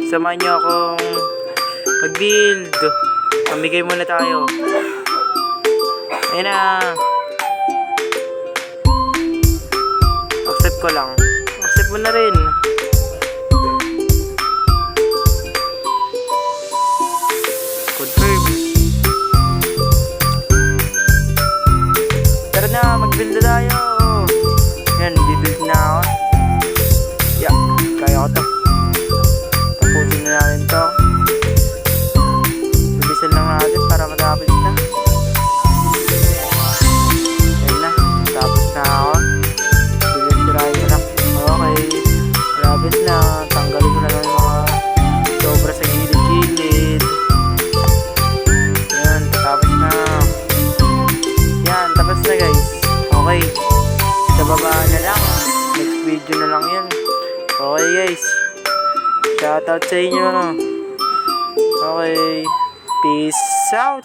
Samahan nyo akong mag-build. Pamigay muna tayo. Ayan na. Accept ko lang. Accept mo na rin. Confirm. Tara na, mag-build na tayo. Yan, bibuild na ako. Yeah, kaya ko to. Tapusin na natin to. Bilisan lang natin para matapos na. Yan na, tapos na ako. Bilis-sirahin ko na. Okay, malapit na. Tanggalin ko na lang yung mga sobra sa gilid-gilid. Yan, tapos na. Yan, tapos na guys. Okay, sa baba na lang. Next video na lang yun. Okay guys, shoutout sa inyo. Okay, peace out.